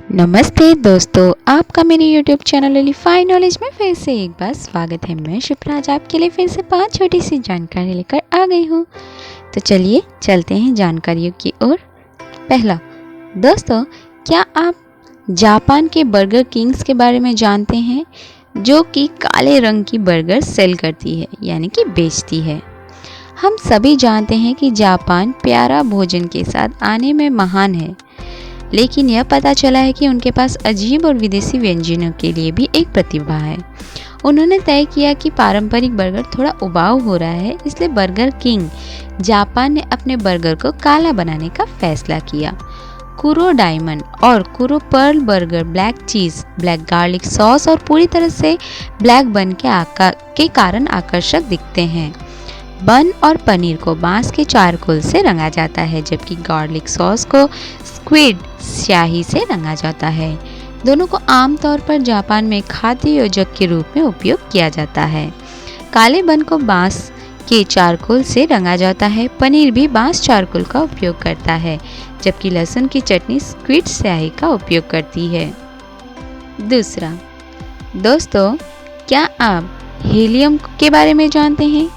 नमस्ते दोस्तों, आपका मेरे YouTube चैनल एलिफाई नॉलेज में फिर से एक बार स्वागत है। मैं शिप्राज आपके लिए फिर से 5 छोटी सी जानकारी लेकर आ गई हूँ। तो चलिए चलते हैं जानकारियों की ओर। पहला, दोस्तों, क्या आप जापान के बर्गर किंग्स के बारे में जानते हैं, जो कि काले रंग की बर्गर सेल करती है यानी कि बेचती है। हम सभी जानते हैं कि जापान प्यारा भोजन के साथ आने में महान है, लेकिन यह पता चला है कि उनके पास अजीब और विदेशी व्यंजनों के लिए भी एक प्रतिभा है। उन्होंने तय किया कि पारंपरिक बर्गर थोड़ा उबाऊ हो रहा है, इसलिए बर्गर किंग जापान ने अपने बर्गर को काला बनाने का फैसला किया। कुरो डायमंड और कुरो पर्ल बर्गर ब्लैक चीज़, ब्लैक गार्लिक सॉस और पूरी तरह से ब्लैक बन के कारण आकर्षक दिखते हैं। बन और पनीर को बांस के चारकोल से रंगा जाता है, जबकि गार्लिक सॉस को स्क्विड स्याही से रंगा जाता है। दोनों को आमतौर पर जापान में खाद्य योजक के रूप में उपयोग किया जाता है। काले बन को बांस के चारकोल से रंगा जाता है। पनीर भी बांस चारकोल का उपयोग करता है, जबकि लहसुन की चटनी स्क्विड स्याही का उपयोग करती है। दूसरा, दोस्तों, क्या आप हीलियम के बारे में जानते हैं?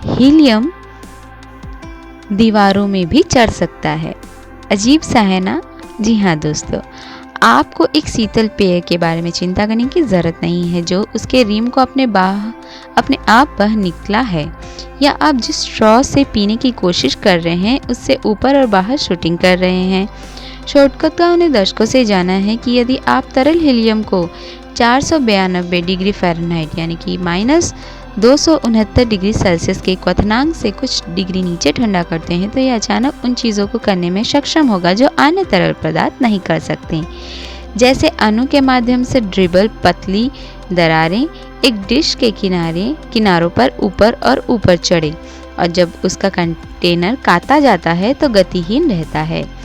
हीलियम दीवारों में भी चढ़ सकता है। अजीब सा है ना? जी हाँ दोस्तों, आपको एक शीतल पेय के बारे में चिंता करने की ज़रूरत नहीं है, जो उसके रिम को अपने आप बह निकला है, या आप जिस स्ट्रॉ से पीने की कोशिश कर रहे हैं उससे ऊपर और बाहर शूटिंग कर रहे हैं। शोधकर्ताओं ने दशकों से जाना है कि यदि आप तरल हीलियम को 492 डिग्री फ़ारेनहाइट यानी कि -269 डिग्री सेल्सियस के क्वथनांक से कुछ डिग्री नीचे ठंडा करते हैं, तो यह अचानक उन चीज़ों को करने में सक्षम होगा जो अन्य तरल पदार्थ नहीं कर सकते, जैसे अणु के माध्यम से ड्रिबल पतली दरारें एक डिश के किनारों पर ऊपर और ऊपर चढ़े, और जब उसका कंटेनर काटा जाता है तो गतिहीन रहता है।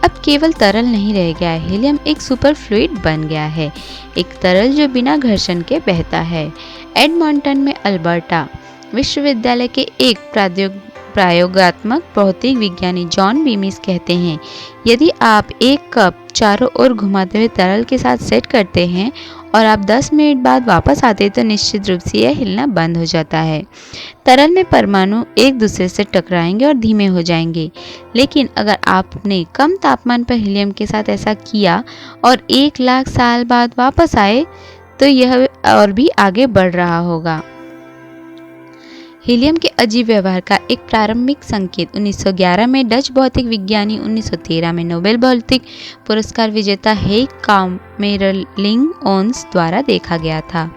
अब केवल तरल नहीं रह गया है, हीलियम एक सुपर फ्लूइड बन गया है, एक तरल जो बिना घर्षण के बहता है। एडमंटन में अल्बर्टा विश्वविद्यालय के एक प्रयोगात्मक भौतिक विज्ञानी जॉन बीमिस कहते हैं, यदि आप एक कप चारों ओर घुमाते हुए तरल के साथ सेट करते हैं और आप 10 मिनट बाद वापस आते हैं, तो निश्चित रूप से यह हिलना बंद हो जाता है। तरल में परमाणु एक दूसरे से टकराएंगे और धीमे हो जाएंगे, लेकिन अगर आपने कम तापमान पर हीलियम के साथ ऐसा किया और 1 लाख साल बाद वापस आए, तो यह और भी आगे बढ़ रहा होगा। हीलियम के अजीब व्यवहार का एक प्रारंभिक संकेत 1911 में डच भौतिक विज्ञानी 1913 में नोबेल भौतिक पुरस्कार विजेता हेइक कामेरलिंग ओन्स द्वारा देखा गया था,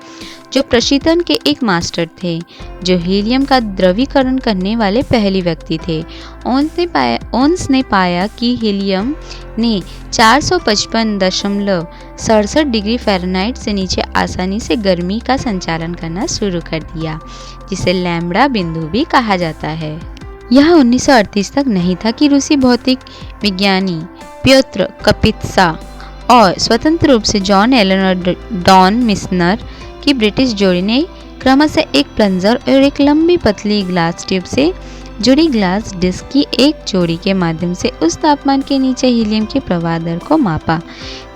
जो प्रशीतन के एक मास्टर थे, जो हीलियम का द्रवीकरण करने वाले पहले व्यक्ति थे। ओन्स ने पाया कि हीलियम ने 455.67 डिग्री फ़ारेनहाइट से नीचे आसानी से गर्मी का संचालन करना शुरू कर दिया, जिसे लैम्ब्डा बिंदु भी कहा जाता है। यह 1938 तक नहीं था कि रूसी भौतिक विज्ञानी प्योत्र कपित्सा और स्वतंत्र रूप से जॉन एलन और डॉन मिस्नर की ब्रिटिश जोड़ी ने क्रमशः एक प्लंजर और एक लंबी पतली ग्लास ट्यूब से जुड़ी ग्लास डिस्क की एक जोड़ी के माध्यम से उस तापमान के नीचे हीलियम के प्रवाह दर को मापा।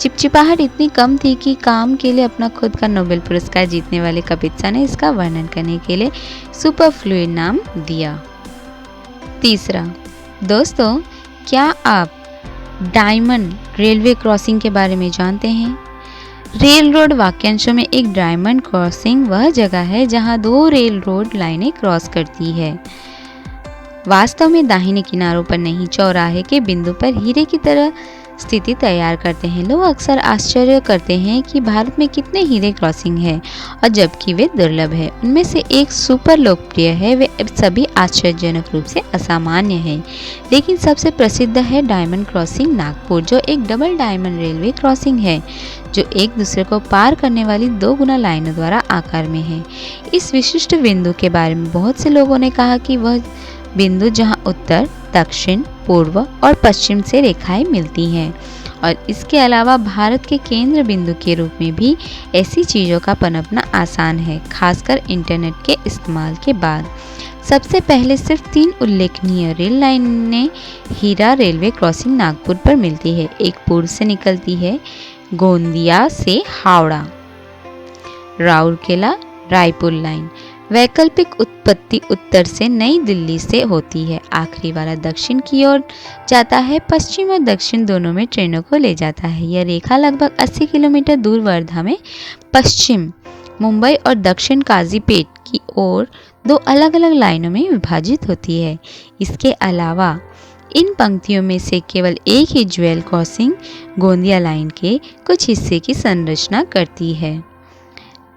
चिपचिपाहट इतनी कम थी कि काम के लिए अपना खुद का नोबेल पुरस्कार जीतने वाले कपित्सा ने इसका वर्णन करने के लिए सुपर फ्लूइड नाम दिया। तीसरा, दोस्तों, क्या आप डायमंड रेलवे क्रॉसिंग के बारे में जानते हैं? रेल रोड वाक्यांशों में एक डायमंड क्रॉसिंग वह जगह है जहां 2 रेल रोड लाइनें क्रॉस करती है। वास्तव में दाहिने किनारों पर नहीं, चौराहे के बिंदु पर हीरे की तरह स्थिति तैयार करते हैं। लोग अक्सर आश्चर्य करते हैं कि भारत में कितने हीरे क्रॉसिंग है, और जबकि वे दुर्लभ है। उनमें से एक सुपर लोकप्रिय है, वे सभी आश्चर्यजनक रूप से असामान्य है, लेकिन सबसे प्रसिद्ध है डायमंड क्रॉसिंग नागपुर, जो एक डबल डायमंड रेलवे क्रॉसिंग है, जो एक दूसरे को पार करने वाली 2 गुना लाइनों द्वारा आकार में है। इस विशिष्ट बिंदु के बारे में बहुत से लोगों ने कहा कि वह बिंदु जहां उत्तर, दक्षिण, पूर्व और पश्चिम से रेखाएं मिलती हैं, और इसके अलावा भारत के केंद्र बिंदु के रूप में भी ऐसी चीज़ों का पनपना आसान है, खासकर इंटरनेट के इस्तेमाल के बाद। सबसे पहले सिर्फ 3 उल्लेखनीय रेल लाइनें हीरा रेलवे क्रॉसिंग नागपुर पर मिलती है। एक पूर्व से निकलती है, गोंदिया से हावड़ा, राउरकेला रायपुर लाइन। वैकल्पिक उत्पत्ति उत्तर से नई दिल्ली से होती है। आखिरी वाला दक्षिण की ओर जाता है। पश्चिम और दक्षिण दोनों में ट्रेनों को ले जाता है। यह रेखा लगभग 80 किलोमीटर दूर वर्धा में पश्चिम मुंबई और दक्षिण काजीपेट की ओर दो अलग अलग लाइनों में विभाजित होती है। इसके अलावा इन पंक्तियों में से केवल एक ही ज्वेल क्रॉसिंग गोंदिया लाइन के कुछ हिस्से की संरचना करती है।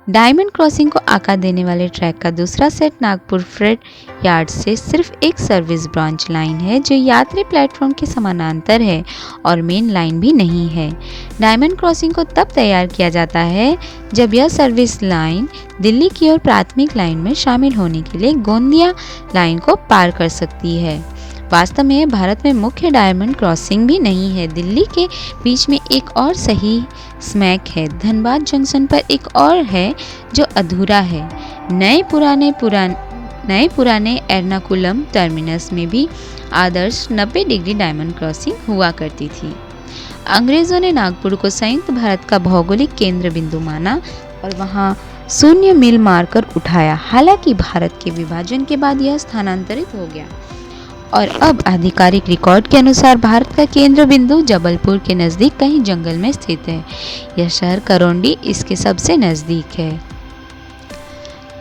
डायमंड क्रॉसिंग को आकार देने वाले ट्रैक का दूसरा सेट नागपुर फ्रेट यार्ड से सिर्फ एक सर्विस ब्रांच लाइन है जो यात्री प्लेटफॉर्म के समानांतर है और मेन लाइन भी नहीं है। डायमंड क्रॉसिंग को तब तैयार किया जाता है जब यह सर्विस लाइन दिल्ली की ओर प्राथमिक लाइन में शामिल होने के लिए गोंदिया लाइन को पार कर सकती है। वास्तव में भारत में मुख्य डायमंड क्रॉसिंग भी नहीं है। दिल्ली के बीच में एक और सही स्मैक है। धनबाद जंक्शन पर एक और है जो अधूरा है। नए पुराने एर्नाकुलम टर्मिनस में भी आदर्श 90 डिग्री डायमंड क्रॉसिंग हुआ करती थी। अंग्रेजों ने नागपुर को संयुक्त भारत का भौगोलिक केंद्र बिंदु माना और वहां 0 मील मारकर उठाया। हालांकि भारत के विभाजन के बाद यह स्थानांतरित हो गया और अब आधिकारिक रिकॉर्ड के अनुसार भारत का केंद्र बिंदु जबलपुर के नज़दीक कहीं जंगल में स्थित है। यह शहर करौंडी इसके सबसे नज़दीक है।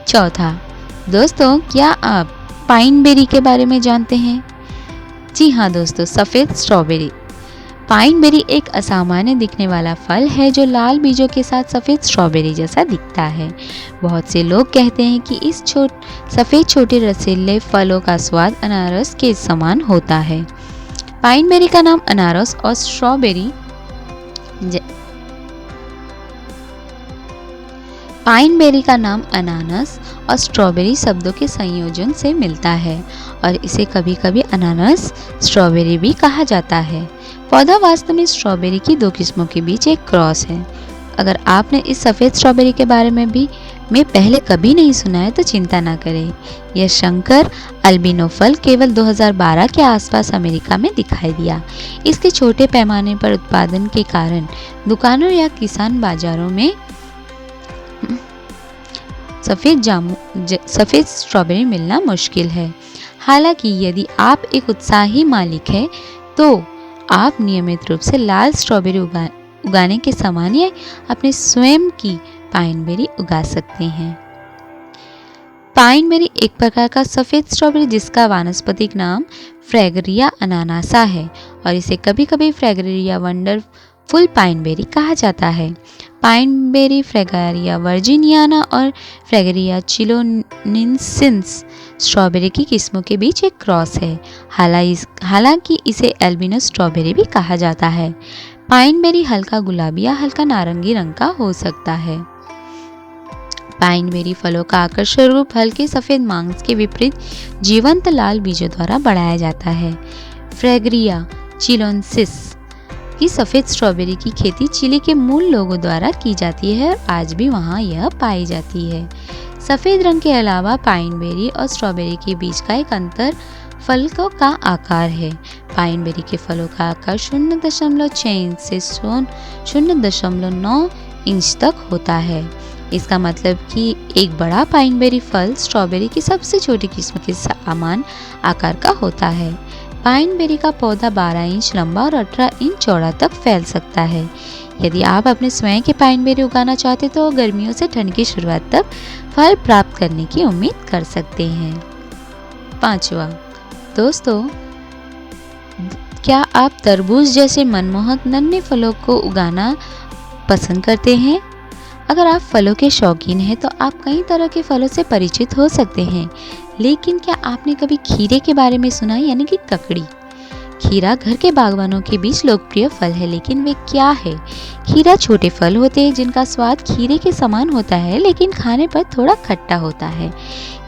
चौथा, दोस्तों क्या आप पाइनबेरी के बारे में जानते हैं? जी हाँ दोस्तों, सफ़ेद स्ट्रॉबेरी। पाइनबेरी एक असामान्य दिखने वाला फल है जो लाल बीजों के साथ सफ़ेद स्ट्रॉबेरी जैसा दिखता है। बहुत से लोग कहते हैं कि इस सफ़ेद छोटे रसीले फलों का स्वाद अनारस के समान होता है। पाइनबेरी का नाम अनारस और स्ट्रॉबेरी शब्दों के संयोजन से मिलता है और इसे कभी कभी अनानास स्ट्रॉबेरी भी कहा जाता है। पौधा वास्तव में स्ट्रॉबेरी की दो किस्मों के बीच एक क्रॉस है। अगर आपने इस सफ़ेद स्ट्रॉबेरी के बारे में पहले कभी नहीं सुना है तो चिंता ना करें। यह शंकर अल्बिनो फल केवल 2012 के आसपास अमेरिका में दिखाई दिया। इसके छोटे पैमाने पर उत्पादन के कारण दुकानों या किसान बाजारों में सफ़ेद स्ट्रॉबेरी मिलना मुश्किल है। हालांकि यदि आप एक उत्साही मालिक हैं तो आप नियमित रूप से लाल स्ट्रॉबेरी उगाने के समान अपने स्वयं की पाइनबेरी उगा सकते हैं। पाइनबेरी एक प्रकार का सफ़ेद स्ट्रॉबेरी जिसका वानस्पतिक नाम फ्रैगरिया अनानासा है और इसे कभी कभी फ्रैगरिया वंडरफुल पाइनबेरी कहा जाता है। पाइनबेरी फ्रैगरिया वर्जिनियाना और फ्रैगरिया चिलोनिन्सिस स्ट्रॉबेरी की किस्मों के बीच एक क्रॉस है। हालांकि इसे एल्बिनो स्ट्रॉबेरी भी कहा जाता है। पाइनबेरी हल्का गुलाबी या हल्का नारंगी रंग का हो सकता है। पाइनबेरी फलों का आकर्षक रूप हल्के सफ़ेद मांस के विपरीत जीवंत लाल बीजों द्वारा बढ़ाया जाता है। फ्रैगरिया चिलोनिन्सिस की सफ़ेद स्ट्रॉबेरी की खेती चिली के मूल लोगों द्वारा की जाती है और आज भी वहाँ यह पाई जाती है। सफ़ेद रंग के अलावा पाइनबेरी और स्ट्रॉबेरी के बीच का एक अंतर फल का आकार है। पाइनबेरी के फलों का आकार 0.6 इंच से 0.9 इंच तक होता है। इसका मतलब कि एक बड़ा पाइनबेरी फल स्ट्रॉबेरी की सबसे छोटी किस्म के समान आकार का होता है। पाइनबेरी का पौधा 12 इंच लंबा और 18 इंच चौड़ा तक फैल सकता है। यदि आप अपने स्वयं के पाइनबेरी उगाना चाहते तो गर्मियों से ठंड की शुरुआत तक फल प्राप्त करने की उम्मीद कर सकते हैं। पांचवा, दोस्तों क्या आप तरबूज जैसे मनमोहक नन्हे फलों को उगाना पसंद करते हैं? अगर आप फलों के शौकीन हैं तो आप कई तरह के फलों से परिचित हो सकते हैं, लेकिन क्या आपने कभी खीरे के बारे में सुना है, यानी कि ककड़ी? खीरा घर के बागवानों के बीच लोकप्रिय फल है, लेकिन वे क्या है? खीरा छोटे फल होते हैं जिनका स्वाद खीरे के समान होता है लेकिन खाने पर थोड़ा खट्टा होता है।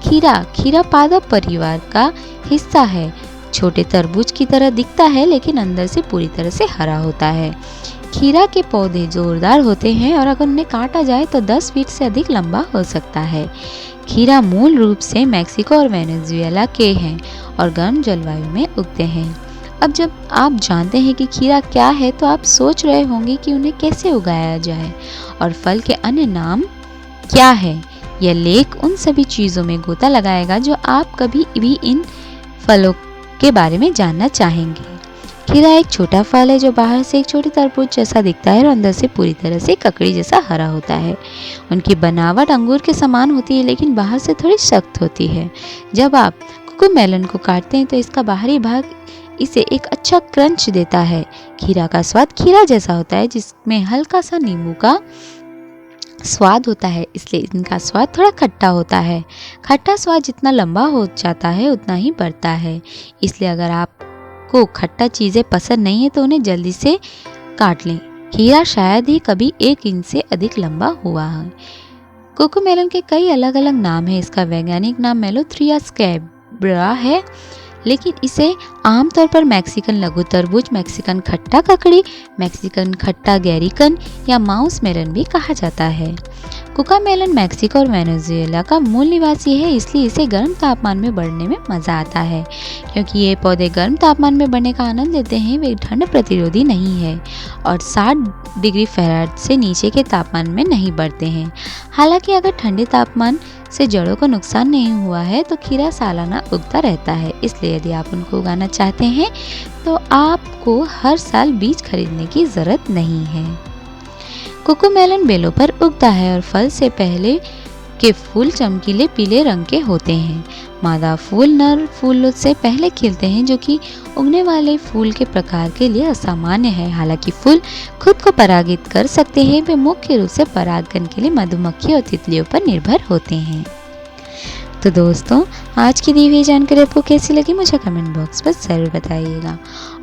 खीरा पादप परिवार का हिस्सा है। छोटे तरबूज की तरह दिखता है लेकिन अंदर से पूरी तरह से हरा होता है। खीरा के पौधे जोरदार होते हैं और अगर उन्हें काटा जाए तो 10 फीट से अधिक लंबा हो सकता है। खीरा मूल रूप से मैक्सिको और वेनेजुएला के हैं और गर्म जलवायु में उगते हैं। अब जब आप जानते हैं कि खीरा क्या है तो आप सोच रहे होंगे कि उन्हें कैसे उगाया जाए और फल के अन्य नाम क्या है। यह लेख उन सभी चीज़ों में गोता लगाएगा जो आप कभी भी इन फलों के बारे में जानना चाहेंगे। खीरा एक छोटा फल है जो बाहर से एक छोटी तरबूज जैसा दिखता है और अंदर से पूरी तरह से ककड़ी जैसा हरा होता है। उनकी बनावट अंगूर के समान होती है लेकिन बाहर से थोड़ी सख्त होती है। जब आप कोकोमेलन को काटते हैं तो इसका बाहरी भाग इसे एक अच्छा क्रंच देता है। खीरा का स्वाद खीरा जैसा होता है जिसमें हल्का सा नींबू का स्वाद होता है, इसलिए इनका स्वाद थोड़ा खट्टा होता है। खट्टा स्वाद जितना लंबा हो जाता है उतना ही बढ़ता है, इसलिए अगर आपको खट्टा चीज़ें पसंद नहीं है तो उन्हें जल्दी से काट लें। खीरा शायद ही कभी 1 इंच से अधिक लंबा हुआ है। कोकोमेलन के कई अलग अलग नाम हैं। इसका वैज्ञानिक नाम मेलोथ्रिया स्कैब्रा है, लेकिन इसे आमतौर पर मैक्सिकन लघु तरबूज, मैक्सिकन खट्टा ककड़ी, मैक्सिकन खट्टा गैरिकन या माउस मेलन भी कहा जाता है। कोकोमेलन मैक्सिको और वेनेजुएला का मूल निवासी है, इसलिए इसे गर्म तापमान में बढ़ने में मज़ा आता है। क्योंकि ये पौधे गर्म तापमान में बढ़ने का आनंद लेते हैं, वे ठंड प्रतिरोधी नहीं है और 60 डिग्री फ़ारेनहाइट से नीचे के तापमान में नहीं बढ़ते हैं। हालांकि अगर ठंडे तापमान से जड़ों को नुकसान नहीं हुआ है तो खीरा सालाना उगता रहता है, इसलिए यदि आप उनको उगाना चाहते हैं तो आपको हर साल बीज खरीदने की ज़रूरत नहीं है। कोकोमेलन बेलों पर उगता है और फल से पहले के फूल चमकीले पीले रंग के होते हैं। मादा फूल नर फूल से पहले खिलते हैं, जो कि उगने वाले फूल के प्रकार के लिए असामान्य है। हालांकि फूल खुद को परागित कर सकते हैं, वे मुख्य रूप से परागण के लिए मधुमक्खी और तितलियों पर निर्भर होते हैं। तो दोस्तों, आज की दी हुई जानकारी आपको कैसी लगी मुझे कमेंट बॉक्स पर ज़रूर बताइएगा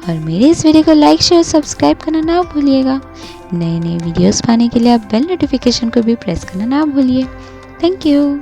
और मेरे इस वीडियो को लाइक शेयर सब्सक्राइब करना ना भूलिएगा। नए नए वीडियोस पाने के लिए आप बेल नोटिफिकेशन को भी प्रेस करना ना भूलिए। Thank you.